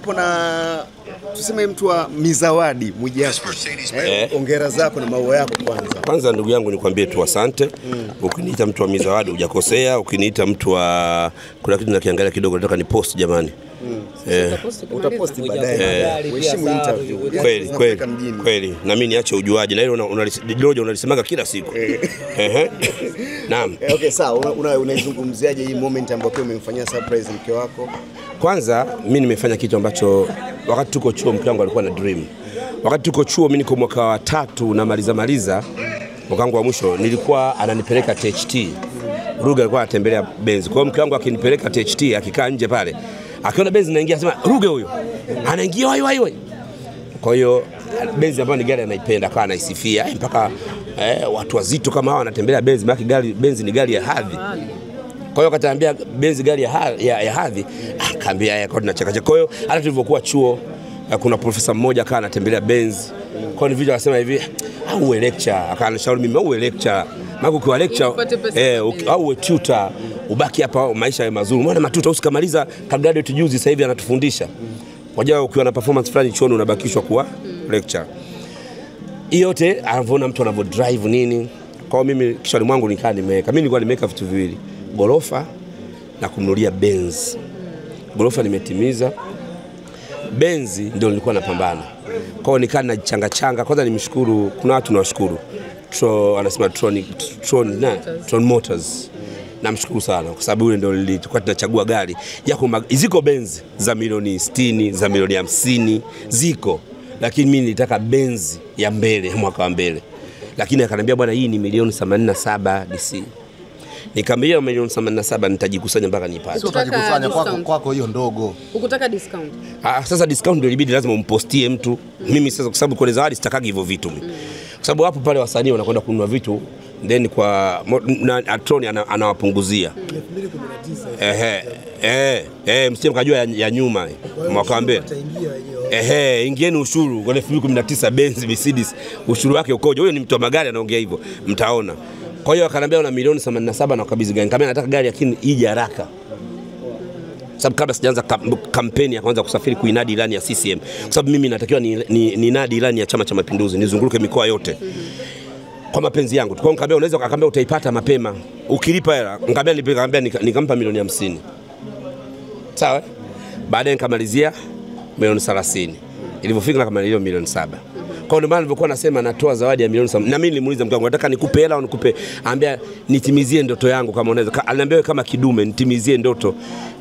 upo na tuseme mtu wa Mizawadi Mwijaku. Hongera zako na maua yako kwanza. Kwanza ndugu yangu nikwambie tu asante. Ukiniita mtu wa Mizawadi hujakosea, ukiniita mtu wa kuna kitu nakiangalia kidogo nataka ni post jamani. Utaposti baadaye. Heshimu interview. Kweli. Na mimi niache ujuaji na hilo unalisemaga kila siku. Naam. Okay, sawa. Unaizungumziaje hii moment ambayo pia umemfanyia surprise mke wako? Kwanza mimi nimefanya kitu ambacho wakati tuko chuo mke wangu alikuwa na dream. Wakati tuko chuo mimi niko mwaka wa 3 na maliza mwaka wangu wa mwisho nilikuwa ananipeleka THT. Ruga alikuwa anatembelea Benz. Kwa hiyo mke wangu akinipeleka THT akikaa nje pale akiona Benz inaingia anasema Ruga huyo anaingia wai. Kwa hiyo Benz ambayo ni gari anaipenda kwa anaisifia mpaka watu wazito kama hao wanatembelea Benz maana Benz ni gari ya hadhi. Kwa hiyo akaniambia Benz gari ya hadhi akaambia kwa tunacheka. Kwa hiyo hata tulivyokuwa chuo kuna profesa mmoja akawa anatembelea Benz. Kwa hiyo video akasema hivi au lecture akanishauri mimi au lecture maana ukiwa lecture au tutor ubaki hapa maisha ya mazuri. Maana matuta usikamaliza ka graduate juzi sasa hivi anatufundisha. Wajua ukiwa na performance fulani chuoni unabakishwa kuwa lecture. Hiyo yote anavyoona mtu anavyo drive nini. Kwa mimi kishoni mwangu nikaa nimeweka. Mimi nilikuwa nimeweka vitu viwili. Gorofa na kumnunulia Benz. Gorofa nimetimiza. Benz ndio nilikuwa napambana. Kwa hiyo nikaa najichanga. Kwanza nimshukuru kuna watu nawashukuru. Anasema Tron Motors. Namshukuru sana kwa sababu yule ndio tulikuwa tunachagua gari. Yako ziko Benz za milioni 60, za milioni 50 ziko. Lakini mimi nilitaka Benz ya mbele, mwaka wa mbele. Lakini akaniambia bwana hii ni milioni 87 DC. Nikamwambia milioni 87 nitajikusanya mpaka nipate. Sio utajikusanya kwako hiyo ndogo. Ukutaka discount. Sasa discount ndio ilibidi lazima umpostie mtu. Mimi sasa kwa sababu kwa zawadi sitakagi hivyo vitu mimi. Kwa sababu hapo pale wasanii wanakwenda kununua vitu then kwa Atroni anawapunguzia. 2019. Msije mkajua ya nyuma mwaka mbele. Ingieni ushuru kwa 2019 Benz Mercedes ushuru wake ukoje? Huyo ni mtu wa magari anaongea hivyo. Mtaona. Kwa hiyo akaniambia una milioni 87 na ukabidhi gari. Nikamwambia nataka gari lakini ije haraka. Sababu kabla sijaanza kampeni ya kwanza kusafiri kuinadi ilani ya CCM. Kwa sababu mimi natakiwa ni nadi ilani ya Chama cha Mapinduzi, nizunguruke mikoa yote. Kwa mapenzi yangu. Kwa nikamwambia unaweza akaniambia utaipata mapema. Ukilipa hela, nikamwambia nikampa milioni 50. Sawa? Baadaye nikamalizia milioni 30. Ilipofika nikamalizia milioni 7. Kwa ndio maana nilivyokuwa nasema natoa zawadi ya milioni 7. Na mimi nilimuuliza mke wangu nataka nikupe hela au nikupe? Anambia nitimizie ndoto yangu kama unaweza. Aliniambia kama kidume nitimizie ndoto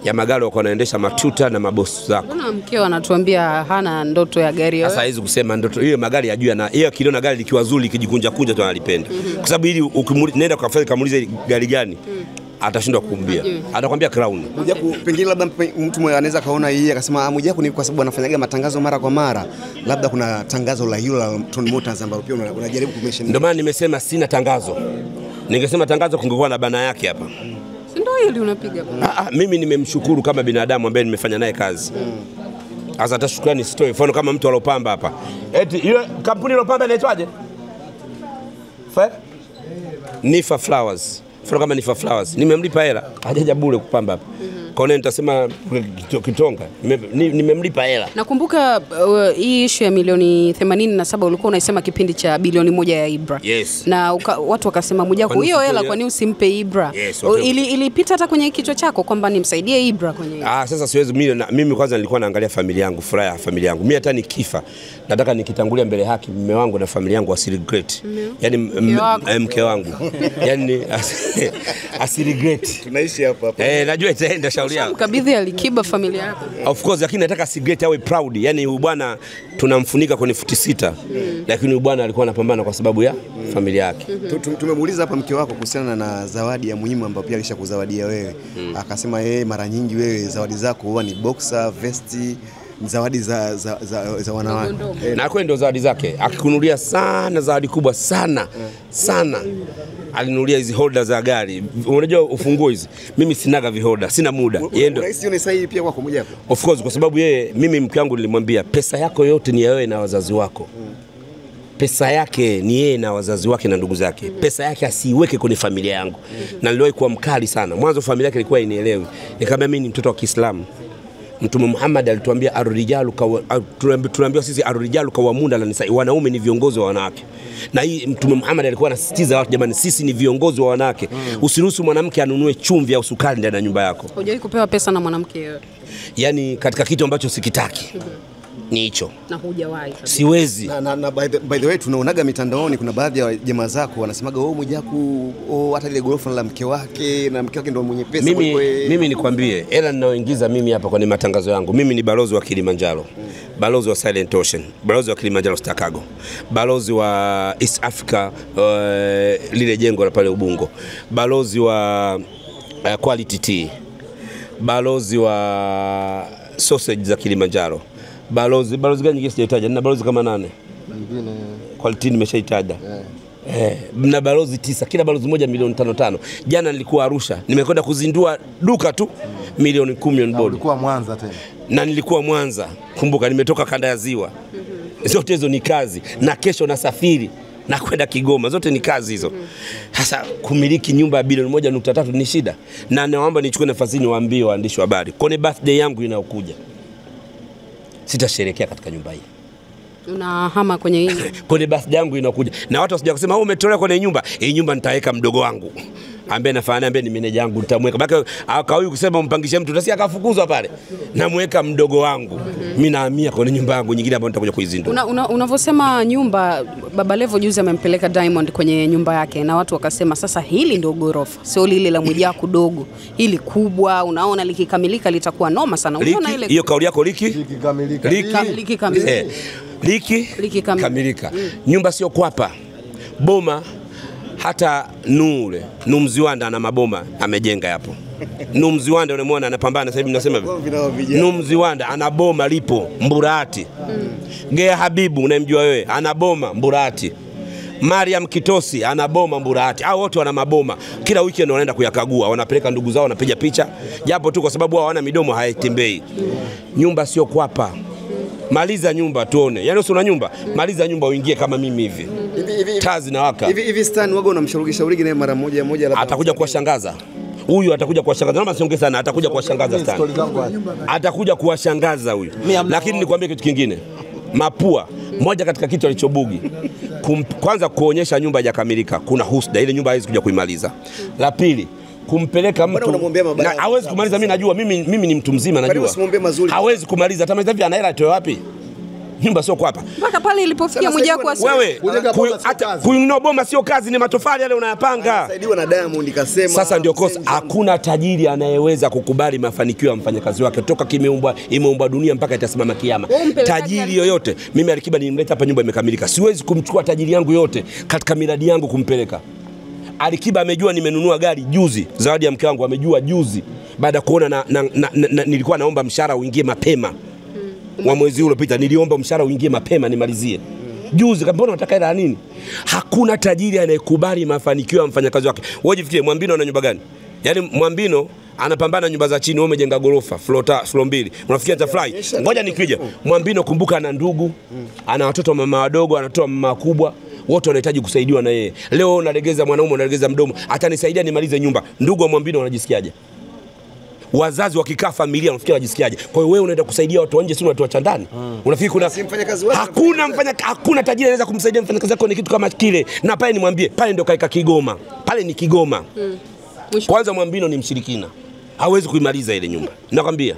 ya magari wako wanaendesha matuta na mabosi zako. Mbona mkeo anatuambia hana ndoto ya gari wewe? Sasa hizi kusema ndoto hiyo magari yajua na hiyo kiliona gari likiwa zuri likijikunja kunja tu analipenda. Kwa sababu ili nenda kwa fedha kamuulize gari gani? Atashindwa kukumbia. Atakwambia Crown. Mwijaku pengine labda mtu mmoja anaweza kaona yeye akasema Mwijaku ni kwa sababu anafanyaga matangazo mara kwa mara. Labda kuna tangazo la hilo la Tron Motors ambalo pia unajaribu kumention. Ndio maana nimesema sina tangazo. Ningesema tangazo kungekuwa na bana yake hapa. Ndio hili unapiga bana. Mimi nimemshukuru kama binadamu ambaye nimefanya naye kazi. Sasa hata shukrani sitoe. Mfano kama mtu alopamba hapa. Eti ile kampuni ilopamba inaitwaje? Nifa Flowers. Mfano kama Nifa Flowers. Nimemlipa hela. Hajaja bure kupamba hapa. Kwa nini nitasema Kitonga? Nimemlipa hela. Nakumbuka hii issue ya milioni 87 ulikuwa unaisema kipindi cha bilioni 1 ya Ibra. Yes. Na watu wakasema Mwijaku hiyo hela kwa nini usimpe Ibra? Yes, ilipita hata kwenye kichwa chako kwamba nimsaidie Ibra kwenye. Sasa siwezi mimi kwanza nilikuwa naangalia familia yangu, furaha ya familia yangu. Mimi hata nikifa nataka nikitangulia mbele haki mume wangu na familia yangu asiregret. Yaani mke wangu. Yaani asiregret. Tunaishi hapa. Najua itaenda shauri yako. Mkabidhi Alikiba familia yako. Of course lakini nataka asiregret awe proud. Yaani huyu bwana tunamfunika kwenye futi 6. Lakini huyu bwana alikuwa anapambana kwa sababu ya familia yake. Tumemuuliza hapa mke wako kuhusiana na zawadi ya muhimu ambayo pia alishakuzawadia wewe. Akasema yeye mara nyingi wewe zawadi zako huwa ni boxer, vesti, zawadi za wanawake. Na kweli ndio zawadi zake. Akikunulia sana zawadi kubwa sana. Sana. Alinunulia hizi holder za gari. Unajua ufunguo hizi. Mimi sinaga viholder, sina muda. Yeye ndio. Rais ni sahihi pia kwako Mwijaku. Of course kwa sababu mimi mke wangu nilimwambia pesa yako yote ni ya wewe na wazazi wako. Pesa yake ni yeye na wazazi wake na ndugu zake. Pesa yake asiiweke kwenye familia yangu. Na niliwahi kuwa mkali sana. Mwanzo familia yake ilikuwa inielewi. Nikamwambia mimi ni mtoto wa Kiislamu. Mtume Muhammad alituambia tunaambiwa sisi ar-rijalu qawwamuna 'ala an-nisaa, wanaume ni viongozi wa wanawake. Na hii Mtume Muhammad alikuwa anasisitiza watu, jamani, sisi ni viongozi wa wanawake. Usiruhusu mwanamke anunue chumvi au sukari ndani ya nyumba yako. Hujawahi kupewa pesa na mwanamke? Yani katika kitu ambacho sikitaki ni hicho. Na hujawahi? Siwezi. Na by the way tunaonaga mitandaoni kuna baadhi ya jamaa zako wanasemaga Mwijaku hata ile gorofa la mke wake na mke wake ndio mwenye pesa. Mimi nikwambie, hela ninaoingiza mimi hapa kwenye matangazo yangu, mimi ni balozi wa Kilimanjaro, balozi wa Silent Ocean, balozi wa Kilimanjaro Stakago, balozi wa East Africa, lile jengo la pale Ubungo, balozi wa Quality Tea, balozi wa sausage za Kilimanjaro, balozi gani nyingine sijataja, na balozi kama 8 nyingine Quality nimeshaitaja. Na balozi 9, kila balozi moja milioni 5. Jana nilikuwa Arusha, nimekwenda kuzindua duka tu milioni 10 on board. Nilikuwa Mwanza tena. Na nilikuwa Mwanza, kumbuka nimetoka kanda ya Ziwa. Zote hizo ni kazi, na kesho nasafiri na kwenda Kigoma, zote ni kazi hizo. Sasa kumiliki nyumba ya bilioni 1.3 ni shida, na naomba nichukue nafasi niwaambie waandishi wa habari, kwenye birthday yangu inayokuja sitasherehekea katika nyumba hii. Unahama kwenye hii? Kwenye birthday yangu inakuja, na watu wasije kusema umetolea kwenye nyumba hii. Nyumba nitaweka mdogo wangu ambaye nafahamu, ambaye ni meneja wangu, nitamweka. Baka akawahi kusema umpangishe mtu utasikia akafukuzwa pale, namweka mdogo wangu. Mimi nahamia kwenye nyumba yangu nyingine ambayo nitakuja kuizindua. Unavyosema nyumba, Baba Levo juzi amempeleka Diamond kwenye nyumba yake, na watu wakasema sasa hili ndio gorofa, sio lile la Mwijaku dogo, hili kubwa. Unaona likikamilika litakuwa noma sana. Unaona ile hiyo kauli yako likikamilika. Nyumba sio kwapa, boma. Hata Nure Numziwanda na maboma amejenga hapo. Numziwanda unamwona anapambana sasa hivi, nasema hivi. Numziwanda ana boma lipo Mburati. Gea Habibu unamjua wewe, ana boma Mburati. Mariam Kitosi ana boma Mburati. Hao wote wana maboma. Kila weekend wanaenda kuyakagua, wanapeleka ndugu zao, wanapiga picha. Japo tu kwa sababu hawana midomo haitembei. Nyumba sio kwapa. Maliza nyumba tuone. Yaani una nyumba, maliza nyumba uingie kama mimi hivi. Tazi na waka. Hivi Stan waga unamshauri naye mara moja labda atakuja kuwashangaza. Huyu atakuja kuwashangaza. Naomba siongee sana, atakuja kuwashangaza Stan. Atakuja kuwashangaza huyu. Lakini nikwambie kitu kingine. Mapua, moja katika kitu alichobugi. Kwanza kuonyesha nyumba haijakamilika, kuna husda, ile nyumba haiwezi kuja kuimaliza. La pili, kumpeleka mtu na hawezi kumaliza. Mimi najua, mimi ni mtu mzima najua. Hawezi kumaliza. Hata maliza hivi ana hela atoe wapi? Nyumba sio kwa hapa. Mpaka pale ilipofikia Mwijaku asema wewe hata kuinua boma sio kazi, ni matofali yale unayapanga. Anasaidiwa na Diamond kasema. Sasa ndio kosa. Hakuna tajiri anayeweza kukubali mafanikio ya mfanyakazi wake toka imeumbwa dunia mpaka itasimama kiyama. Tajiri yoyote, mimi Alikiba nimleta hapa, nyumba imekamilika. Siwezi kumchukua tajiri yangu yote katika miradi yangu kumpeleka. Alikiba amejua nimenunua gari juzi, zawadi ya mke wangu, amejua juzi baada kuona nilikuwa naomba mshahara uingie mapema. Wa mwezi uliopita niliomba mshahara uingie mapema nimalizie. Juzi mbona unataka hela nini? Hakuna tajiri anayekubali mafanikio ya mfanyakazi wake. Wewe jifikirie, Mwambino ana nyumba gani? Yaani Mwambino anapambana nyumba za chini, wewe umejenga gorofa floor 2. Unafikia atafly? Ngoja nikija. Mwambino kumbuka ana ndugu, ana watoto mama wadogo, anatoa mama kubwa. Wote wanahitaji kusaidiwa na yeye. Leo unalegeza mwanaume, unalegeza mdomo, atanisaidia nimalize nyumba. Ndugu wa Mwambino wanajisikiaje? Wazazi wakikaa familia wanafikia wajisikiaje? Kwa hiyo wewe unaenda kusaidia watu nje, sio watu wa ndani. Unafikiri kuna hakuna tajiri anaweza kumsaidia mfanyakazi wake ni kitu kama kile? Na pale nimwambie, pale ndio kaika Kigoma. Pale ni Kigoma. Kwanza Mwambino ni mshirikina. Hawezi kuimaliza ile nyumba. Nakwambia.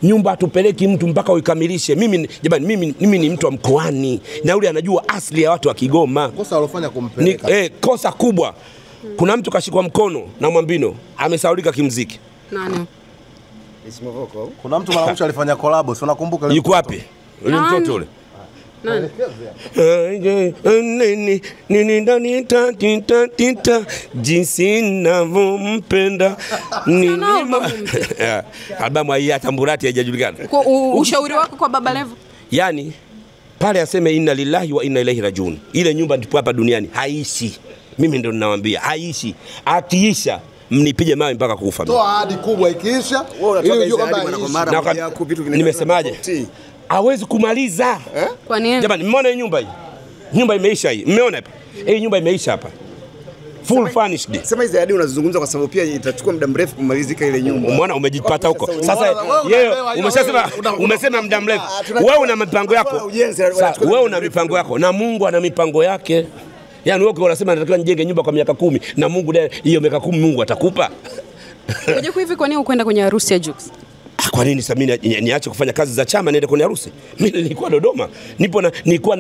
Nyumba atupeleki mtu mpaka uikamilishe. Mimi ni mtu wa mkoani. Na yule anajua asili ya watu wa Kigoma. Kosa alofanya kumpeleka. Kosa kubwa. Kuna mtu kashikwa mkono na Mwambino, amesaulika kimuziki. Nani? Kuna mtu mara mwisho alifanya collab, si unakumbuka? Yuko wapi? Yule mtoto yule. Nini ndani tita jinsi ninavyompenda nini. Albamu hii ya Tamburati haijajulikana. Kwa ushauri wako kwa Baba Levo? Yaani pale aseme inna lillahi wa inna ilaihi rajiun. Ile nyumba ndipo hapa duniani haishi. Mimi ndio ninawaambia haishi. Akiisha mnipige mawe mpaka kufa. Toa ahadi kubwa ikiisha. Ili ujue kwamba nimesemaje? Hawezi kumaliza. Kwa nini? Jamani, mmeona hii nyumba hii? Nyumba imeisha hii. Mmeona hapa? Hii nyumba imeisha hapa. full furnished. Sema hizi ahadi unazungumza kwa sababu pia itachukua muda mrefu kumalizika ile nyumba. Umeona umejipata huko. Sasa yeye umesema muda mrefu. Wewe una mipango yako. Wewe una mipango yako na Mungu ana mipango yake. Yaani wewe unasema natakiwa nijenge nyumba kwa miaka 10 na Mungu hiyo miaka 10 Mungu atakupa. Unajua hivi kwa nini ukwenda kwenye harusi ya Jux? Kwa nini sasa mimi niache kufanya kazi za chama niende kwenye harusi? Mimi nilikuwa Dodoma. Nilikuwa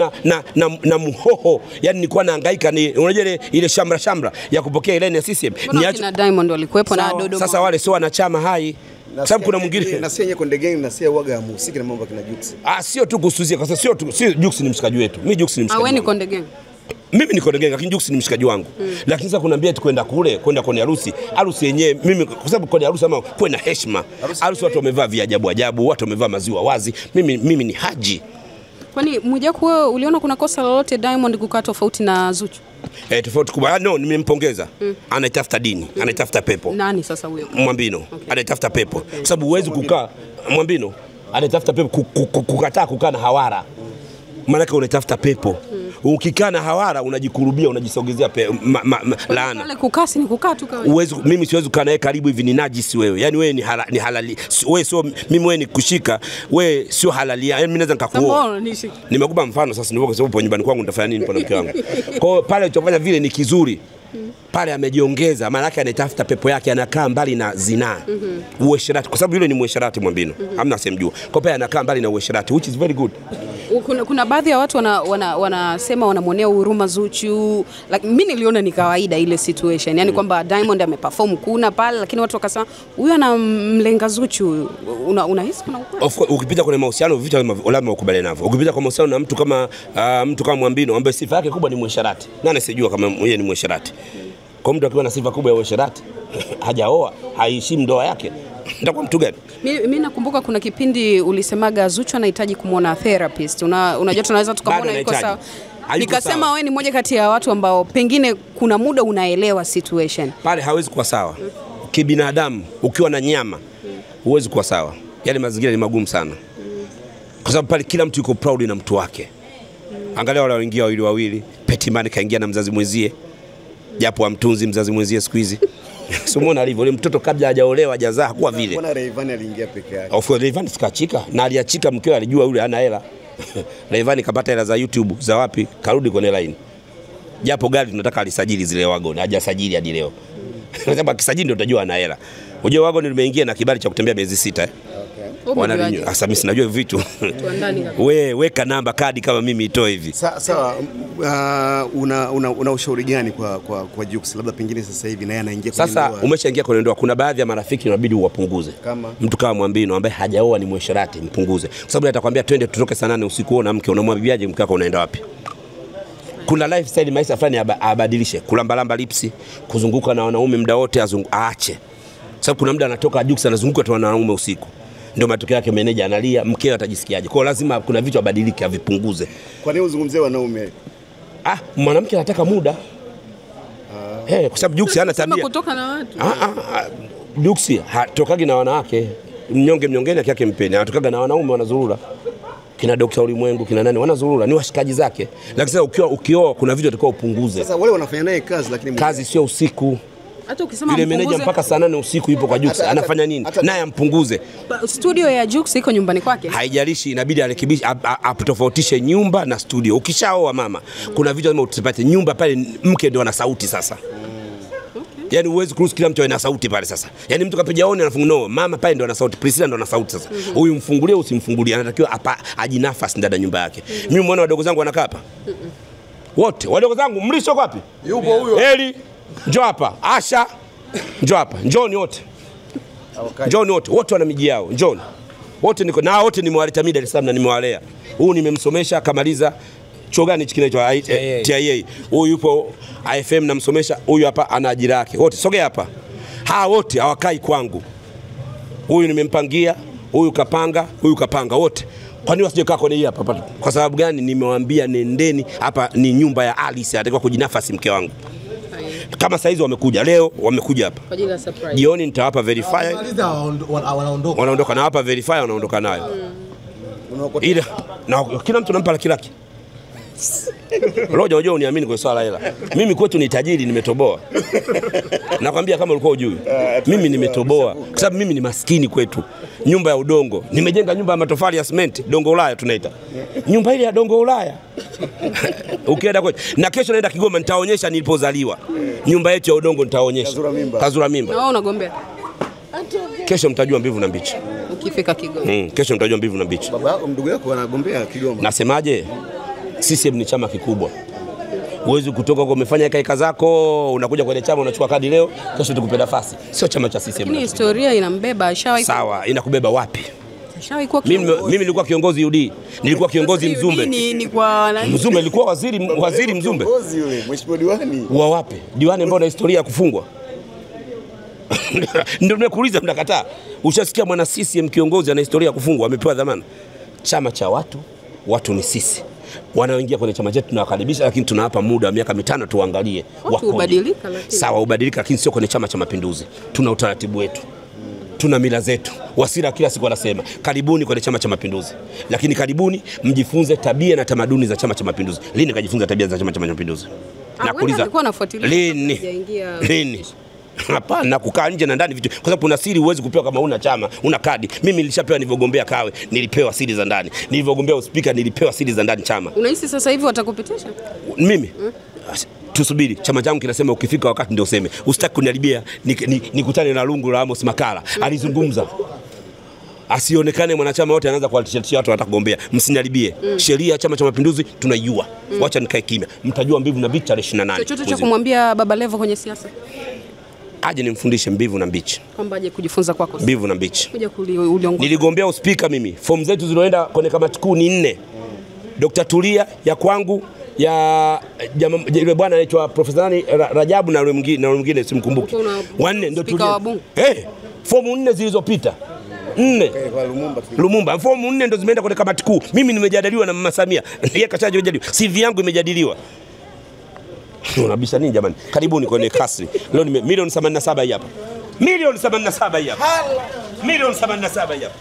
na mhoho. Yaani nilikuwa nahangaika unajua ile shamra ya kupokea ile ya CCM. Niache na Diamond walikuwepo na Dodoma. Sasa wale sio wanachama hai. Sababu kuna mwingine na sio Konde Gang na sio waga musiki na mambo kina Jux. Sio tu kusuzia kwa sababu sio Jux ni mshikaji wetu. Mimi Jux ni mshikaji. Wewe ni Konde Gang. Mimi niko Konde Gang lakini Jux ni mshikaji wangu. Lakini sasa kunaambia eti kwenda kwenye harusi yenyewe mimi kwa sababu kwenye harusi ama kuna heshima. Harusi watu wamevaa viajabu ajabu, watu wamevaa maziwa wazi. Mimi ni haji. Kwani Mwijaku wewe uliona kuna kosa lolote Diamond kukaa tofauti na Zuchu? Tofauti kubwa. No, nimempongeza. Anaitafuta dini, anaitafuta pepo. Nani sasa huyo? Mwambino. Anaitafuta pepo. Kwa sababu huwezi kukaa Mwambino anaitafuta pepo kukataa kukaa na hawara. Maana yake unatafuta pepo. Ukikaa na hawara unajikurubia unajisogezea laana. Wale kukasi ni kukaa tu kawaida. Mimi siwezi kukaa naye karibu hivi, ni najisi wewe. Yaani wewe ni halali. Wewe sio mimi, wewe ni kushika, wewe sio halali. Yaani mimi naweza nikakuoa. Nimekupa mfano sasa, ndio kwa sababu nyumbani kwangu nitafanya nini kwa mke wangu. Kwa hiyo pale alichofanya vile ni kizuri. Pale amejiongeza, maana yake anatafuta pepo yake, anakaa mbali na zinaa. Uasherati, kwa sababu yule ni muasherati Mwambino. Hamna semjua. Kwa hiyo anakaa mbali na uasherati, which is very good. Kuna baadhi ya watu wanasema wanamuonea huruma Zuchu. Like, mimi niliona ni kawaida ile situation. Yaani kwamba Diamond ameperform kuna pale lakini watu wakasema huyu anamlenga Zuchu. Unahisi kuna ukweli? Of course ukipita kwenye mahusiano vitu lazima ukubaliane navyo. Ukipita kwa mahusiano na mtu kama Mwambino ambaye sifa yake kubwa ni muasherati. Nani sijua kama yeye ni muasherati. Kwa mtu akiwa na sifa kubwa ya uasherati, hajaoa, haiheshimu ndoa yake, nitakuwa mtu gani? Mimi nakumbuka kuna kipindi ulisemaga Zuchu anahitaji kumuona therapist. Unajua tunaweza tukamwona yuko sawa. Nikasema wewe ni mmoja kati ya watu ambao pengine kuna muda unaelewa situation. Pale hawezi kuwa sawa. Kibinadamu ukiwa na nyama huwezi kuwa sawa. Yale mazingira ni magumu sana. Kwa sababu pale kila mtu yuko proud na mtu wake. Angalia wale waingia wawili, Petimani kaingia na mzazi mwenzie. Japo amtunzi mzazi mwenzie siku hizi. Simuona alivyo yule mtoto kabla hajaolewa hajazaa hakuwa vile. Mbona Rayvanny aliingia peke yake? Of course Rayvanny sikachika na aliachika mkeo alijua yule hana hela. Rayvanny kapata hela za YouTube za wapi? Karudi kwenye line. Japo gari tunataka alisajili zile wagon, hajasajili hadi leo. Nasema akisajili ndio utajua ana hela. Unajua wagon limeingia na kibali cha kutembea miezi 6 Wanajua. Sasa mimi sinajua vitu. Wewe weka namba kadi kama mimi itoe hivi. Sawa, una ushauri gani kwa Jux? Labda pengine sasa hivi naye anaingia kwenye ndoa. Sasa umeshaingia kwenye ndoa, kuna baadhi ya marafiki inabidi uwapunguze. Mtu kama Mwambino ambaye hajaoa ni muasherati, mpunguze. Kwa sababu atakwambia twende tutoke saa 8 usiku na mke, unamwambiaje mke wako unaenda wapi? Kuna lifestyle maisha fulani abadilishe, kulambalamba lipsi, kuzunguka na wanaume muda wote aache. Sababu kuna muda anatoka Jux anazunguka tu na wanaume usiku. Ndio matokeo yake meneja analia, mkeo atajisikiaje? Kwa lazima kuna vitu abadilike, avipunguze. Kwa nini uzungumzie wanaume? Mwanamke anataka muda. Kwa sababu Jux hana tabia kutoka na watu. Jux hatokagi na wanawake. Mnyongeni yake mpeni. Anatokaga na wanaume wanazurura. Kina Dr. Ulimwengu, kina nani wanazurura, ni washikaji zake. Lakini sasa ukioa kuna vitu utakao upunguze. Sasa wale wanafanya naye kazi lakini kazi sio usiku. Hata ukisema yule meneja mpaka saa 8 usiku yupo kwa Jux, anafanya nini? Naye ampunguze. Studio ya Jux iko nyumbani kwake. Haijalishi, inabidi arekebishe, atofautishe nyumba na studio. Ukishaoa mama, kuna vitu lazima utipate. Nyumba pale mke ndio ana sauti sasa. Yaani uwezi kuruhusu kila mtu ana sauti pale sasa. Yaani mtu kapiga oni anafunga mama pale ndio ana sauti, Priscilla ndio ana sauti sasa. Huyu mfungulie usimfungulie, anatakiwa ajinafasi ndani ya nyumba yake. Mimi muone wadogo zangu wanakaa hapa. Wote wadogo zangu mlisho wapi? Yupo huyo. Eli njoo hapa. Asha njoo hapa. Njooni wote. Njooni wote. Wote wana miji yao. Njooni. Wote niko na wote nimewaleta mimi Dar es Salaam na nimewalea. Huyu nimemsomesha kamaliza chuo gani hichi kinaitwa TIA. Huyu yupo IFM namsomesha, huyu hapa ana ajira yake. Wote sogea hapa. Wote hawakai kwangu. Huyu nimempangia, huyu kapanga wote. Kwa nini wasijekaa kwenye hii hapa? Kwa sababu gani? Nimewaambia nendeni hapa, ni nyumba ya Alice, atakuwa kujinafasi mke wangu. Kama saizi wamekuja leo, wamekuja hapa kwa ajili ya surprise. Jioni nitawapa verify. Wanaondoka na hapa verify, wanaondoka nayo. Ile na kila mtu anampa laki. Roja, unajua uniamini kwa swala hela. Mimi kwetu ni tajiri, nimetoboa. Nakwambia kama ulikuwa hujui. Mimi nimetoboa kwa sababu mimi ni maskini kwetu. Nyumba ya udongo. Nimejenga nyumba ya matofali ya simenti, dongo Ulaya tunaita. Nyumba ile ya dongo Ulaya. Ukienda kwetu. Na kesho naenda Kigoma nitaonyesha nilipozaliwa. Nyumba yetu ya udongo nitaonyesha. Kazura mimba. Na wewe unagombea? Kesho mtajua mbivu na mbichi. Ukifika Kigoma. Kesho mtajua mbivu na mbichi. Baba yako ndugu yako anagombea Kigoma. Nasemaje? CCM ni chama kikubwa. Uwezi kutoka kwa umefanya kaika zako, unakuja kwenye chama unachukua kadi leo, kesho tukupe nafasi. Sio chama cha CCM. Ni historia inambeba, ashawahi. Sawa, inakubeba wapi? Ashawahi kuwa mimi nilikuwa kiongozi UD. Nilikuwa kiongozi Mzumbe. Ni kwa nani? Mzumbe nilikuwa waziri Mzumbe. Kiongozi yule, mheshimiwa diwani. Wa wapi? Diwani ambao na historia ya kufungwa. Ndio nimekuuliza mnakataa. Ushasikia mwana CCM kiongozi ana historia ya kufungwa, amepewa dhamana. Chama cha watu ni sisi. Wanaoingia kwenye chama chetu tunawakaribisha, lakini tunawapa muda wa miaka 5 tuangalie wako ubadilika. Lakini sawa, ubadilika, lakini sio kwenye Chama cha Mapinduzi. Tuna utaratibu wetu, tuna mila zetu. Wasira kila siku anasema karibuni kwenye Chama cha Mapinduzi, lakini karibuni mjifunze tabia na tamaduni za Chama cha Mapinduzi. Lini kajifunza tabia za Chama cha Mapinduzi? Nakuuliza lini? Hapana, kukaa nje na ndani vitu, kwa sababu kuna siri huwezi kupewa kama una chama, una kadi. Mimi nilishapewa nilivyogombea Kawe, nilipewa siri za ndani. Nilivyogombea uspika nilipewa siri za ndani chama. Unahisi sasa hivi watakupitisha? Mimi tusubiri, chama changu kinasema ukifika wakati ndio useme. Usitaki kuniharibia nikutane na lungu la Amos Makala. Alizungumza. Asionekane mwanachama wote anaanza kuwatishia watu wanataka kugombea. Msiniharibie. Sheria ya Chama cha Mapinduzi tunaijua. Wacha nikae kimya. Mtajua mbivu na mbichi 28. Chochote cha kumwambia Baba Levo kwenye siasa? Aje nimfundishe mbivu na mbichi. Kwamba aje kujifunza kwako. Mbivu na mbichi. Kuja uliongoza. Niligombea uspika mimi. Fomu zetu zilizoenda kwenye kamati kuu ni 4. Dr. Tulia ya kwangu, ya yule bwana anaitwa Profesa Rajabu na yule mwingine simkumbuki. Wanne ndio Tulia. Fomu 4 zilizopita. 4. Lumumba. Fomu 4 ndio zimeenda kwenye kamati kuu. Mimi nimejadiliwa na Mama Samia. Yeye kashajadiliwa. CV yangu imejadiliwa. Unabisha nini jamani? Karibuni kwenye kasri. Leo ni milioni 87 hii hapa. Milioni 87 hii hapa. Milioni 87 hii hapa.